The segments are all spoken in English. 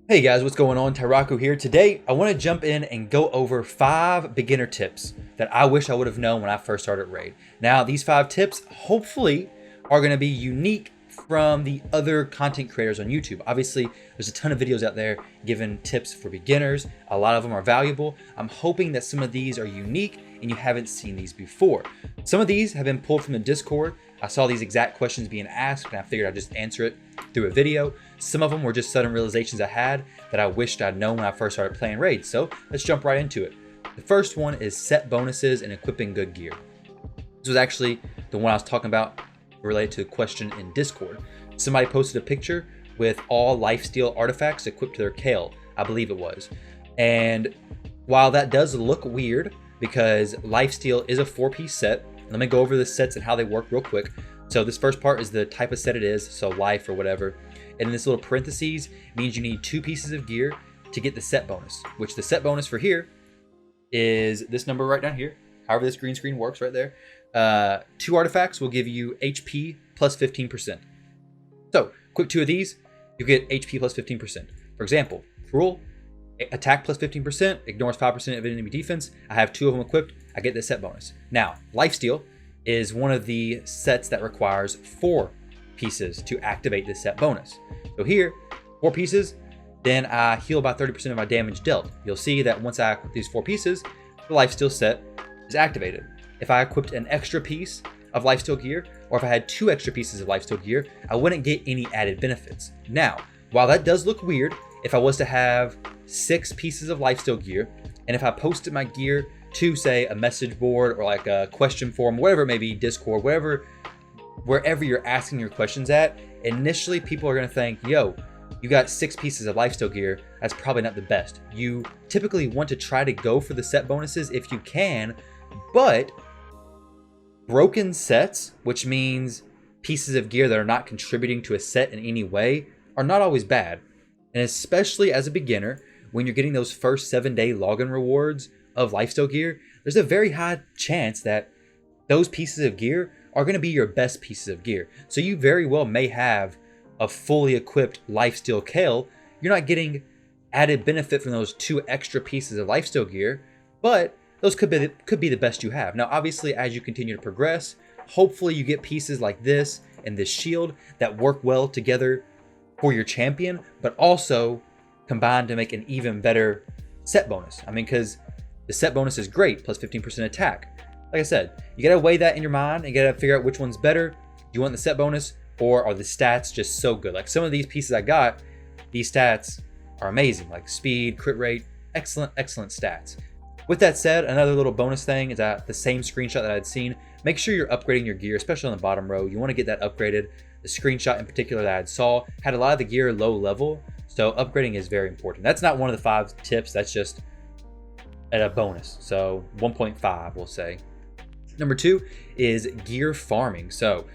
Hey guys, what's going on? Tyraku here. Today, I want to jump in and go over 5 beginner tips that I wish I would have known when I first started Raid. Now, these 5 tips hopefully are going to be unique from the other content creators on YouTube. Obviously, there's a ton of videos out there giving tips for beginners. A lot of them are valuable. I'm hoping that some of these are unique and you haven't seen these before. Some of these have been pulled from the Discord. I saw these exact questions being asked and I figured I'd just answer it through a video. Some of them were just sudden realizations I had that I wished I'd known when I first started playing Raid. So let's jump right into it. The first one is set bonuses and equipping good gear. This was actually the one I was talking about related to a question in Discord. Somebody posted a picture with all lifesteal artifacts equipped to their Kale, I believe it was. And while that does look weird because lifesteal is a 4-piece set, let me go over the sets and how they work real quick. So this first part is the type of set it is, so life or whatever. And in this little parentheses means you need 2 pieces of gear to get the set bonus, which the set bonus for here is this number right down here. However this green screen works right there. 2 artifacts will give you HP plus 15%. So quick 2 of these, you get HP plus 15%. For example, Cruel, attack plus 15%, ignores 5% of enemy defense. I have 2 of them equipped, I get the set bonus. Now, Lifesteal is one of the sets that requires 4 pieces to activate this set bonus. So here, 4 pieces, then I heal by 30% of my damage dealt. You'll see that once I equip these 4 pieces, the Lifesteal set is activated. If I equipped an extra piece of Lifesteal gear, or if I had 2 extra pieces of Lifesteal gear, I wouldn't get any added benefits. Now, while that does look weird, if I was to have 6 pieces of Lifesteal gear, and if I posted my gear to say a message board or like a question forum, whatever it may be, Discord, wherever you're asking your questions at, initially people are gonna think, yo, you got 6 pieces of lifesteal gear, that's probably not the best. You typically want to try to go for the set bonuses if you can, but broken sets, which means pieces of gear that are not contributing to a set in any way, are not always bad. And especially as a beginner, when you're getting those first 7-day login rewards of lifesteal gear, there's a very high chance that those pieces of gear are going to be your best pieces of gear. So you very well may have a fully equipped lifesteal Kale. You're not getting added benefit from those 2 extra pieces of lifesteal gear, but those could be the best you have. Now, obviously, as you continue to progress, hopefully you get pieces like this and this shield that work well together for your champion, but also combine to make an even better set bonus. I mean, because the set bonus is great, plus 15% attack. Like I said, you gotta weigh that in your mind and you gotta figure out which one's better. Do you want the set bonus or are the stats just so good? Like some of these pieces I got, these stats are amazing, like speed, crit rate, excellent stats. With that said, another little bonus thing is that the same screenshot that I'd seen, make sure you're upgrading your gear, especially on the bottom row. You wanna get that upgraded. The screenshot in particular that I saw had a lot of the gear low level, so upgrading is very important. That's not one of the 5 tips, that's just at a bonus. So 1.5, we'll say. Number 2 is gear farming. So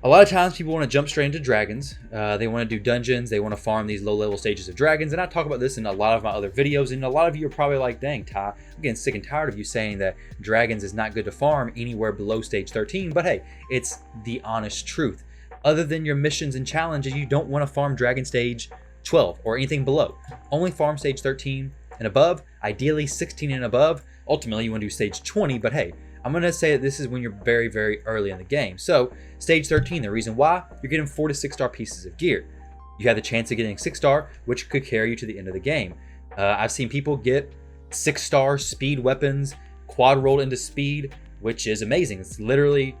a lot of times people want to jump straight into dragons. They want to do dungeons. They want to farm these low level stages of dragons. And I talk about this in a lot of my other videos. And a lot of you are probably like, dang, Ty, I'm getting sick and tired of you saying that dragons is not good to farm anywhere below stage 13. But hey, it's the honest truth. Other than your missions and challenges, you don't want to farm dragon stage 12 or anything below. Only farm stage 13 and above, ideally 16 and above. Ultimately, you want to do stage 20, but hey, I'm going to say that this is when you're very, very early in the game. So stage 13, the reason why, you're getting 4 to 6 star pieces of gear. You have the chance of getting 6 star, which could carry you to the end of the game. I've seen people get 6 star speed weapons, quad rolled into speed, which is amazing. It's literally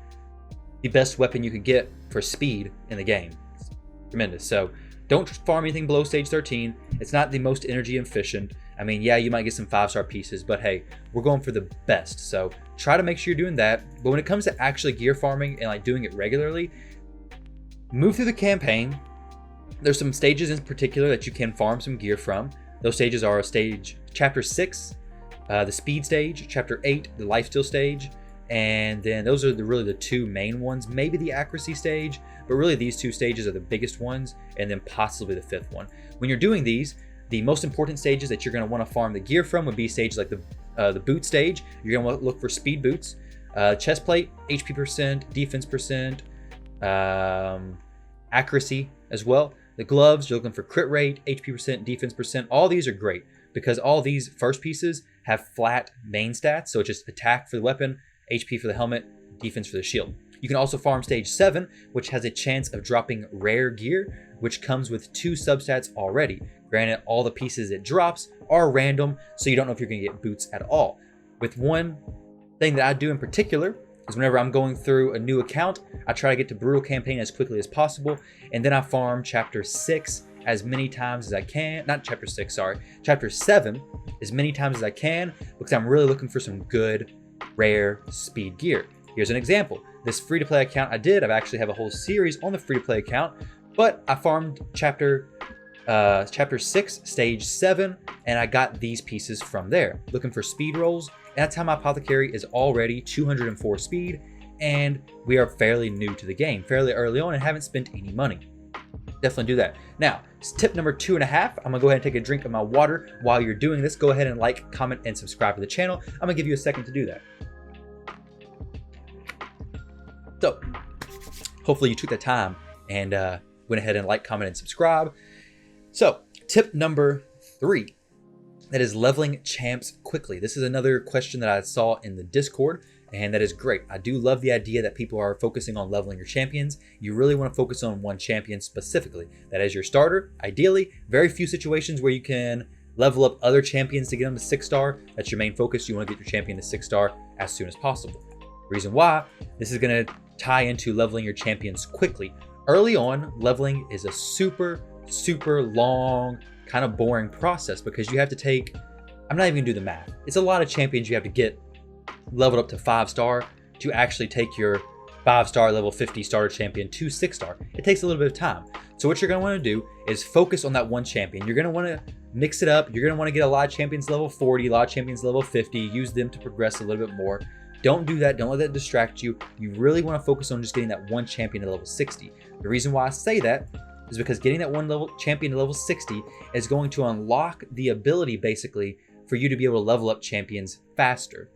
the best weapon you could get for speed in the game. It's tremendous. So don't farm anything below stage 13. It's not the most energy efficient. I mean, yeah, you might get some 5-star pieces, but hey, we're going for the best. So try to make sure you're doing that. But when it comes to actually gear farming and like doing it regularly, move through the campaign. There's some stages in particular that you can farm some gear from. Those stages are chapter 6, the speed stage, chapter 8, the lifesteal stage. And then those are really the 2 main ones, maybe the accuracy stage, but really these 2 stages are the biggest ones, and then possibly the 5th one. When you're doing these, the most important stages that you're going to want to farm the gear from would be stages like the boot stage. You're going to want to look for speed boots, chest plate, HP percent, defense percent, accuracy as well. The gloves, you're looking for crit rate, HP percent, defense percent. All these are great because all these first pieces have flat main stats. So it's just attack for the weapon, HP for the helmet, defense for the shield. You can also farm stage 7, which has a chance of dropping rare gear, which comes with 2 substats already. Granted, all the pieces it drops are random, so you don't know if you're going to get boots at all. With one thing that I do in particular is whenever I'm going through a new account, I try to get to Brutal Campaign as quickly as possible, and then I farm Chapter 6 as many times as I can. Not Chapter 6, sorry. Chapter 7 as many times as I can because I'm really looking for some good, rare speed gear. Here's an example. This free-to-play account I've actually have a whole series on the free-to-play account, but I farmed Chapter 6, Stage 7, and I got these pieces from there. Looking for speed rolls, and that's how my Apothecary is already 204 speed, and we are fairly new to the game, fairly early on, and haven't spent any money. Definitely do that. Now, tip number 2.5, I'm gonna go ahead and take a drink of my water. While you're doing this, go ahead and like, comment, and subscribe to the channel. I'm gonna give you a second to do that. So, hopefully you took the time and went ahead and like, comment, and subscribe. So, tip number 3, that is leveling champs quickly. This is another question that I saw in the Discord, and that is great. I do love the idea that people are focusing on leveling your champions. You really want to focus on one champion specifically. That is your starter, ideally. Very few situations where you can level up other champions to get them to 6-star. That's your main focus. You want to get your champion to 6-star as soon as possible. Reason why, this is going to tie into leveling your champions quickly. Early on, leveling is a super long, kind of boring process because you have to take, I'm not even gonna do the math. It's a lot of champions you have to get leveled up to 5-star to actually take your 5-star level 50 starter champion to 6-star. It takes a little bit of time. So what you're gonna wanna do is focus on that one champion. You're gonna wanna mix it up. You're gonna wanna get a lot of champions level 40, a lot of champions level 50, use them to progress a little bit more. Don't do that. Don't let that distract you. You really want to focus on just getting that one champion to level 60. The reason why I say that is because getting that one level champion to level 60 is going to unlock the ability basically for you to be able to level up champions faster.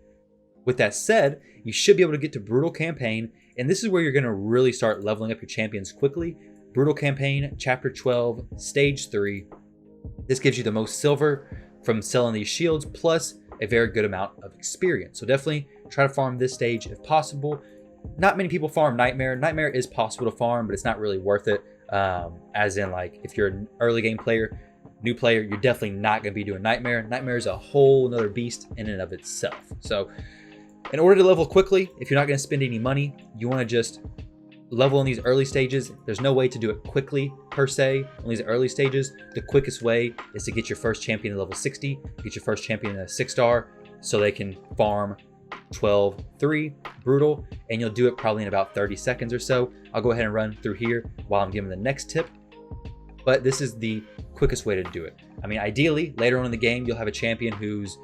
With that said, you should be able to get to Brutal Campaign, and this is where you're going to really start leveling up your champions quickly. Brutal Campaign, Chapter 12, Stage 3. This gives you the most silver from selling these shields, plus a very good amount of experience. So definitely try to farm this stage if possible. Not many people farm Nightmare. Nightmare is possible to farm, but it's not really worth it. As in, like, if you're an early game player, new player, you're definitely not going to be doing Nightmare. Nightmare is a whole nother beast in and of itself. So in order to level quickly, if you're not going to spend any money, you want to just level in these early stages. There's no way to do it quickly per se. On these early stages, the quickest way is to get your first champion to level 60, get your first champion at a 6-star so they can farm 12-3 Brutal, and you'll do it probably in about 30 seconds or so. I'll go ahead and run through here while I'm giving the next tip, but this is the quickest way to do it. I mean, ideally, later on in the game, you'll have a champion who's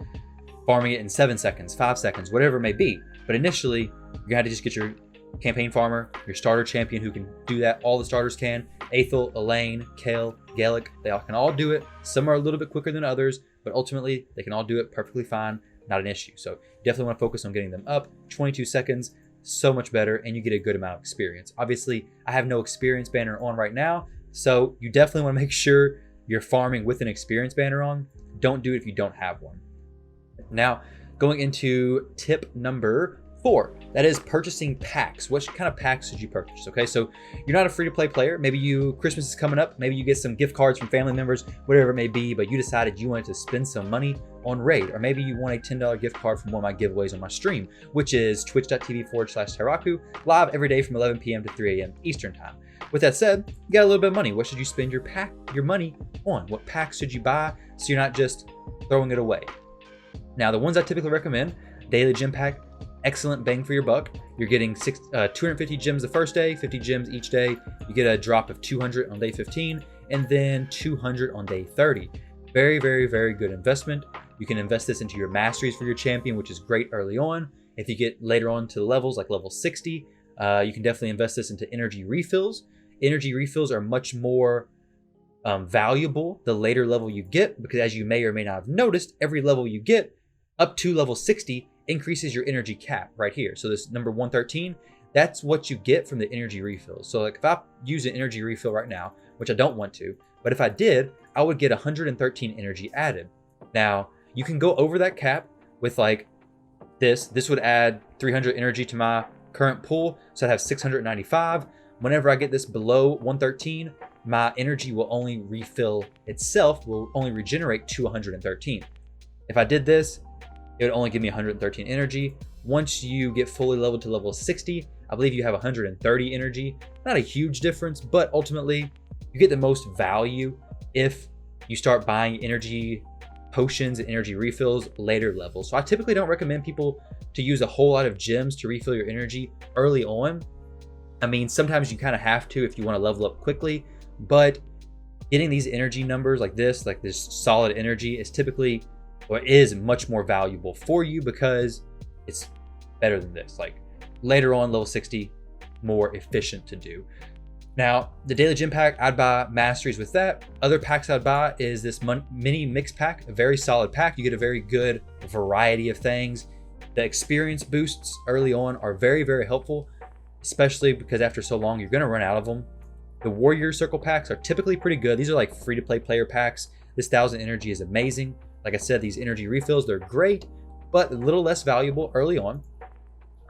farming it in 7 seconds, 5 seconds, whatever it may be. But initially, you're gonna have to just get your campaign farmer, your starter champion who can do that. All the starters can. Aethel, Elaine, Kale, Gallic, they all can all do it. Some are a little bit quicker than others, but ultimately they can all do it perfectly fine, not an issue. So definitely want to focus on getting them up. 22 seconds, so much better, and you get a good amount of experience. Obviously, I have no experience banner on right now, so you definitely want to make sure you're farming with an experience banner on. Don't do it if you don't have one. Now, going into tip number 4, that is purchasing packs. What kind of packs should you purchase? Okay, so you're not a free-to-play player. Maybe Christmas is coming up. Maybe you get some gift cards from family members, whatever it may be, but you decided you wanted to spend some money on Raid, or maybe you want a $10 gift card from one of my giveaways on my stream, which is twitch.tv/Tyraku, live every day from 11 p.m. to 3 a.m. Eastern time. With that said, you got a little bit of money. What should you spend your money on? What packs should you buy so you're not just throwing it away? Now, the ones I typically recommend, Daily Gem Pack, excellent bang for your buck. You're getting 250 gems the first day, 50 gems each day. You get a drop of 200 on day 15, and then 200 on day 30. Very, very, very good investment. You can invest this into your masteries for your champion, which is great early on. If you get later on to the levels, like level 60, you can definitely invest this into energy refills. Energy refills are much more valuable the later level you get, because as you may or may not have noticed, every level you get up to level 60 increases your energy cap right here. So this number 113, that's what you get from the energy refills. So like if I use an energy refill right now, which I don't want to, but if I did, I would get 113 energy added. Now, you can go over that cap with like this. This would add 300 energy to my current pool, so I'd have 695. Whenever I get this below 113, my energy will only refill itself, will only regenerate to 113. If I did this, it would only give me 113 energy. Once you get fully leveled to level 60, I believe you have 130 energy. Not a huge difference, but ultimately you get the most value if you start buying energy potions and energy refills later levels. So I typically don't recommend people to use a whole lot of gems to refill your energy early on. I mean, sometimes you kind of have to if you want to level up quickly, but getting these energy numbers like this solid energy is typically, or is much more valuable for you because it's better than this. Like later on, level 60, more efficient to do. Now, the daily gym pack, I'd buy masteries with that. Other packs I'd buy is this mini mix pack, a very solid pack. You get a very good variety of things. The experience boosts early on are very, very helpful, especially because after so long, you're gonna run out of them. The warrior circle packs are typically pretty good. These are like free to play player packs. This 1000 energy is amazing. Like I said, these energy refills, they're great, but a little less valuable early on.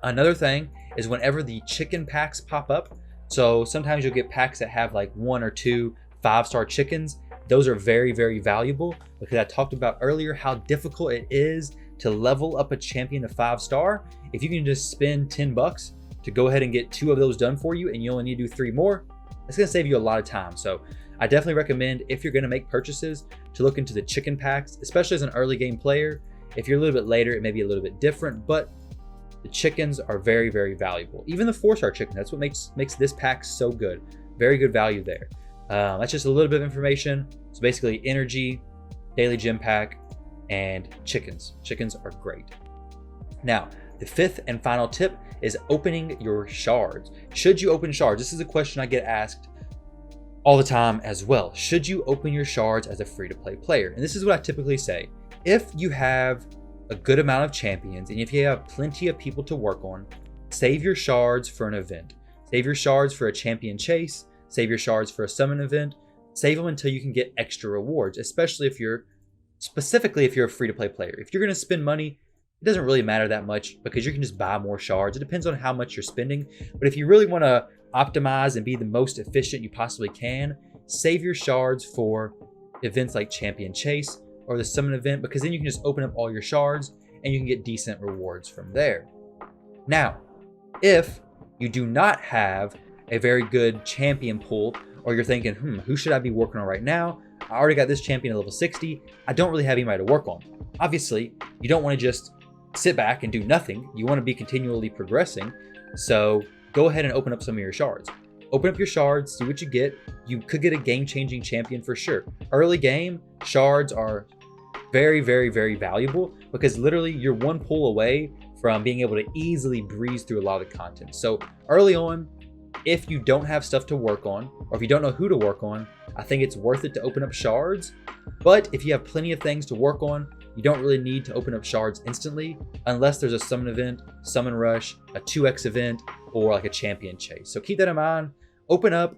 Another thing is whenever the chicken packs pop up, so sometimes you'll get packs that have like 1 or 2 5-star chickens. Those are very, very valuable because I talked about earlier how difficult it is to level up a champion to 5-star. If you can just spend $10 to go ahead and get 2 of those done for you and you only need to do 3 more, it's gonna save you a lot of time. So I definitely recommend, if you're gonna make purchases, to look into the chicken packs, especially as an early game player. If you're a little bit later, it may be a little bit different, but the chickens are very, very valuable. Even the 4-star chicken, that's what makes this pack so good. Very good value there. That's just a little bit of information. So basically energy, daily gym pack, and chickens. Chickens are great. Now, the 5th and final tip is opening your shards. Should you open shards? This is a question I get asked all the time as well. Should you open your shards as a free-to-play player? And this is what I typically say. If you have a good amount of champions and if you have plenty of people to work on, save your shards for an event. Save your shards for a champion chase. Save your shards for a summon event. Save them until you can get extra rewards, especially if you're a free-to-play player. If you're going to spend money, it doesn't really matter that much because you can just buy more shards. It depends on how much you're spending. But if you really want to optimize and be the most efficient you possibly can, save your shards for events like Champion Chase or the Summon event, because then you can just open up all your shards and you can get decent rewards from there. Now, if you do not have a very good champion pool, or you're thinking, who should I be working on right now? I already got this champion at level 60. I don't really have anybody to work on. Obviously, you don't want to just sit back and do nothing. You want to be continually progressing. So go ahead and open up some of your shards. Open up your shards, see what you get. You could get a game-changing champion for sure. Early game, shards are very, very, very valuable because literally you're one pull away from being able to easily breeze through a lot of content. So early on, if you don't have stuff to work on, or if you don't know who to work on, I think it's worth it to open up shards. But if you have plenty of things to work on, you don't really need to open up shards instantly unless there's a summon event, summon rush, a 2x event, or like a champion chase. So keep that in mind. Open up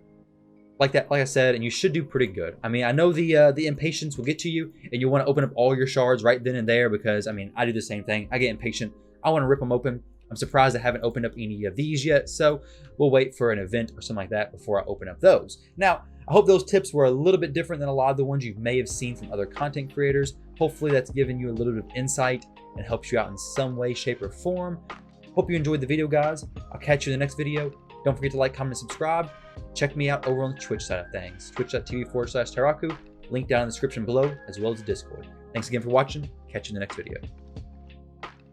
like that, like I said, and you should do pretty good. I mean, I know the impatience will get to you and you want to open up all your shards right then and there because, I mean, I do the same thing. I get impatient. I want to rip them open. I'm surprised I haven't opened up any of these yet, so we'll wait for an event or something like that before I open up those. Now, I hope those tips were a little bit different than a lot of the ones you may have seen from other content creators. Hopefully that's given you a little bit of insight and helps you out in some way, shape, or form. Hope you enjoyed the video, guys. I'll catch you in the next video. Don't forget to like, comment, and subscribe. Check me out over on the Twitch side of things, twitch.tv/Taraku. Link down in the description below, as well as the Discord. Thanks again for watching. Catch you in the next video.